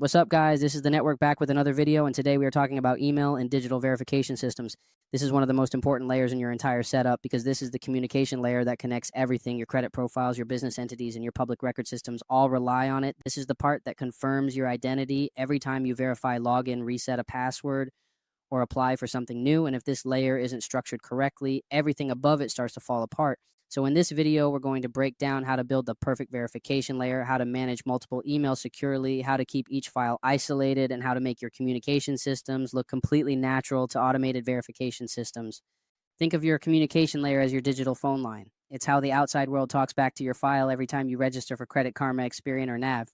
What's up, guys? This is the network back with another video, and today we are talking about email and digital verification systems. This is one of the most important layers in your entire setup because this is the communication layer that connects everything. Your credit profiles, your business entities, and your public record systems all rely on it. This is the part that confirms your identity every time you verify, login, reset a password, or apply for something new. And if this layer isn't structured correctly, everything above it starts to fall apart. So in this video, we're going to break down how to build the perfect verification layer, how to manage multiple emails securely, how to keep each file isolated, and how to make your communication systems look completely natural to automated verification systems. Think of your communication layer as your digital phone line. It's how the outside world talks back to your file every time you register for Credit Karma, Experian, or Nav.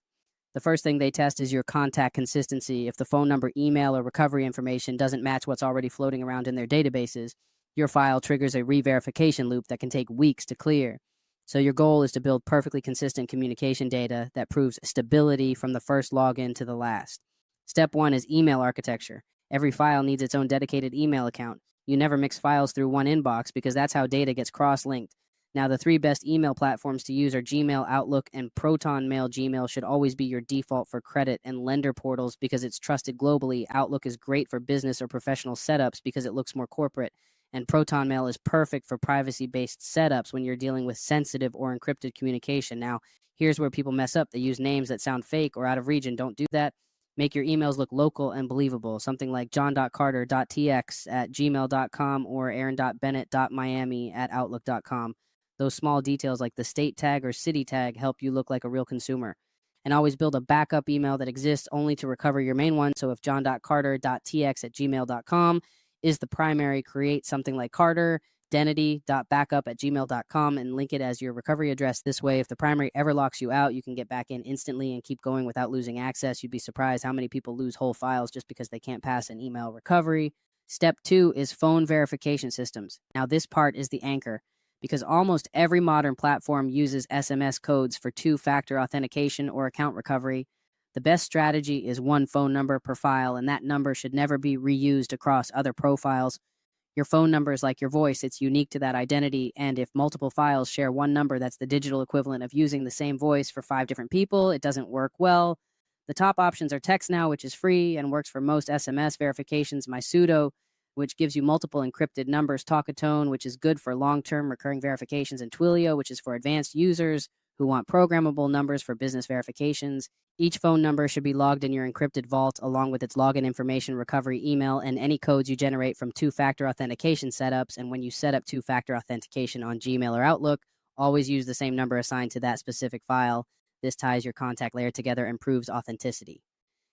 The first thing they test is your contact consistency. If the phone number, email, or recovery information doesn't match what's already floating around in their databases, your file triggers a re-verification loop that can take weeks to clear. So your goal is to build perfectly consistent communication data that proves stability from the first login to the last. Step 1 is email architecture. Every file needs its own dedicated email account. You never mix files through one inbox because that's how data gets cross-linked. Now, the 3 best email platforms to use are Gmail, Outlook, and Proton Mail. Gmail should always be your default for credit and lender portals because it's trusted globally. Outlook is great for business or professional setups because it looks more corporate. And Proton Mail is perfect for privacy-based setups when you're dealing with sensitive or encrypted communication. Now, here's where people mess up. They use names that sound fake or out of region. Don't do that. Make your emails look local and believable. Something like john.carter.tx@gmail.com or aaron.bennett.miami@outlook.com. Those small details like the state tag or city tag help you look like a real consumer. And always build a backup email that exists only to recover your main one. So if john.carter.tx@gmail.com is the primary, create something like Carter identity.backup@gmail.com and link it as your recovery address. This way, if the primary ever locks you out, you can get back in instantly and keep going without losing access. You'd be surprised how many people lose whole files just because they can't pass an email recovery. Step 2 is phone verification systems. Now, this part is the anchor because almost every modern platform uses SMS codes for two-factor authentication or account recovery. The best strategy is one phone number per file, and that number should never be reused across other profiles. Your phone number is like your voice. It's unique to that identity, and if multiple files share one number, that's the digital equivalent of using the same voice for 5 different people. It doesn't work well. The top options are TextNow, which is free and works for most SMS verifications, MySudo, which gives you multiple encrypted numbers, Talkatone, which is good for long-term recurring verifications, and Twilio, which is for advanced users who want programmable numbers for business verifications. Each phone number should be logged in your encrypted vault along with its login information, recovery email, and any codes you generate from two-factor authentication setups. And when you set up two-factor authentication on Gmail or Outlook, always use the same number assigned to that specific file. This ties your contact layer together and proves authenticity.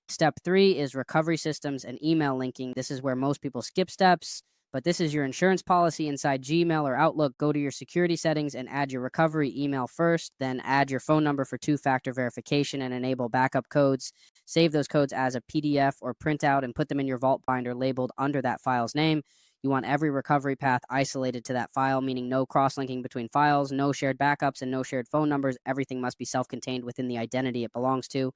Step 3 is recovery systems and email linking. This is where most people skip steps, but this is your insurance policy inside Gmail or Outlook. Go to your security settings and add your recovery email first, then add your phone number for two-factor verification and enable backup codes. Save those codes as a PDF or printout and put them in your vault binder labeled under that file's name. You want every recovery path isolated to that file, meaning no cross-linking between files, no shared backups, and no shared phone numbers. Everything must be self-contained within the identity it belongs to.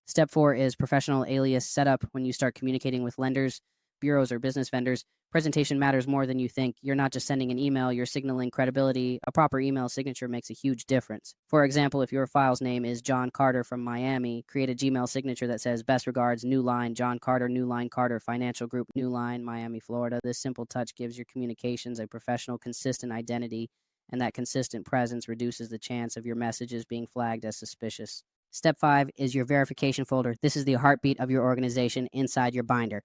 Step 4 is professional alias setup. When you start communicating with lenders, bureaus, or business vendors, presentation matters more than you think. You're not just sending an email, you're signaling credibility. A proper email signature makes a huge difference. For example, if your file's name is John Carter from Miami, create a Gmail signature that says, best regards, New Line, John Carter, New Line Carter, Financial Group, New Line, Miami, Florida. This simple touch gives your communications a professional, consistent identity, and that consistent presence reduces the chance of your messages being flagged as suspicious. Step 5 is your verification folder. This is the heartbeat of your organization inside your binder.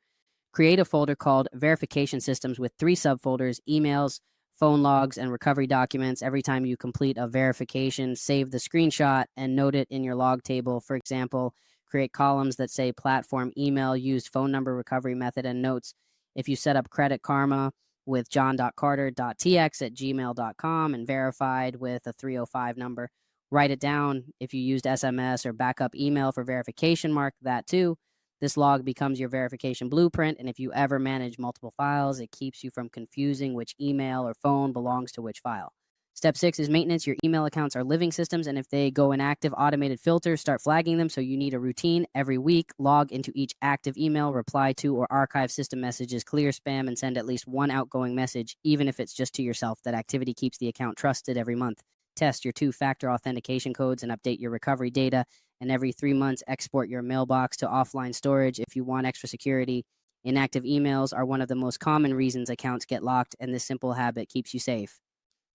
Create a folder called Verification Systems with 3 subfolders: emails, phone logs, and recovery documents. Every time you complete a verification, save the screenshot and note it in your log table. For example, create columns that say platform, email, used phone number, recovery method, and notes. If you set up Credit Karma with john.carter.tx@gmail.com and verified with a 305 number, write it down. If you used SMS or backup email for verification, mark that too. This log becomes your verification blueprint, and if you ever manage multiple files, it keeps you from confusing which email or phone belongs to which file. Step 6 is maintenance. Your email accounts are living systems, and if they go inactive, automated filters start flagging them, so you need a routine. Every week, log into each active email, reply to or archive system messages, clear spam, and send at least one outgoing message, even if it's just to yourself. That activity keeps the account trusted every month. Test your two-factor authentication codes and update your recovery data and every 3 months, export your mailbox to offline storage if you want extra security. Inactive emails are one of the most common reasons accounts get locked, and this simple habit keeps you safe.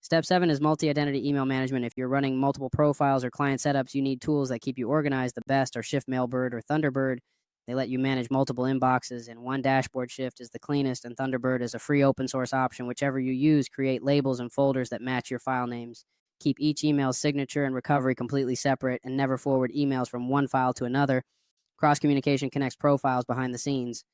Step 7 is multi-identity email management. If you're running multiple profiles or client setups, you need tools that keep you organized. The best are Shift Mailbird or Thunderbird. They let you manage multiple inboxes, and one dashboard. Shift is the cleanest, and Thunderbird is a free open source option. Whichever you use, create labels and folders that match your file names. Keep each email signature and recovery completely separate, and never forward emails from one file to another. Cross communication connects profiles behind the scenes.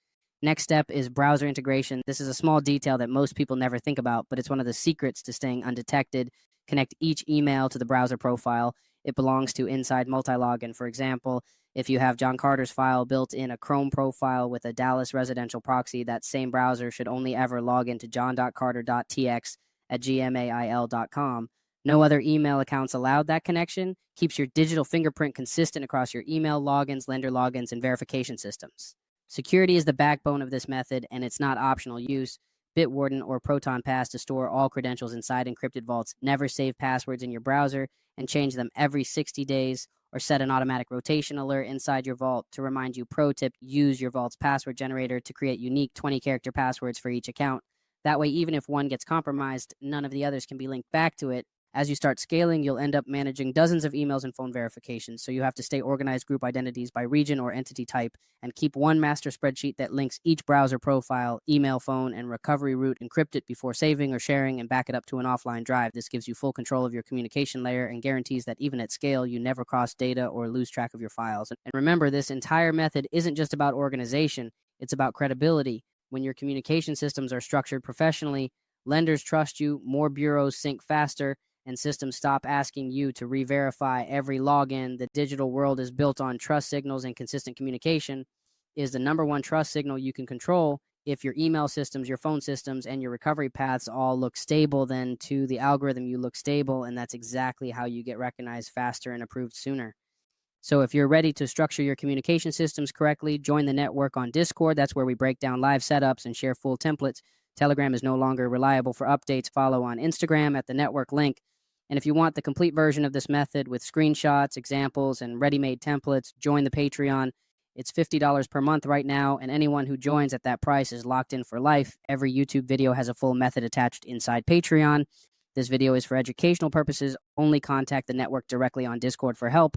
Next step is browser integration. This is a small detail that most people never think about, but it's one of the secrets to staying undetected. Connect each email to the browser profile it belongs to inside multi-login. For example, if you have John Carter's file built in a Chrome profile with a Dallas residential proxy, that same browser should only ever log into john.carter.tx at gmail.com. No other email accounts allowed that connection. Keeps your digital fingerprint consistent across your email logins, lender logins, and verification systems. Security is the backbone of this method, and it's not optional use. Bitwarden or Proton Pass to store all credentials inside encrypted vaults. Never save passwords in your browser and change them every 60 days, or set an automatic rotation alert inside your vault to remind you. Pro tip, use your vault's password generator to create unique 20-character passwords for each account. That way, even if one gets compromised, none of the others can be linked back to it. As you start scaling, you'll end up managing dozens of emails and phone verifications, so you have to stay organized. Group identities by region or entity type, and keep one master spreadsheet that links each browser profile, email, phone, and recovery route. Encrypt it before saving or sharing, and back it up to an offline drive. This gives you full control of your communication layer and guarantees that even at scale, you never cross data or lose track of your files. And remember, this entire method isn't just about organization, it's about credibility. When your communication systems are structured professionally, lenders trust you, more bureaus sync faster, and systems stop asking you to re-verify every login. The digital world is built on trust signals, and consistent communication is the number one trust signal you can control. If your email systems, your phone systems, and your recovery paths all look stable, then to the algorithm you look stable, and that's exactly how you get recognized faster and approved sooner. So if you're ready to structure your communication systems correctly, join the network on Discord. That's where we break down live setups and share full templates. Telegram is no longer reliable for updates. Follow on Instagram at the network link. And if you want the complete version of this method with screenshots, examples, and ready-made templates, join the Patreon. It's $50 per month right now, and anyone who joins at that price is locked in for life. Every YouTube video has a full method attached inside Patreon. This video is for educational purposes. Only contact the network directly on Discord for help.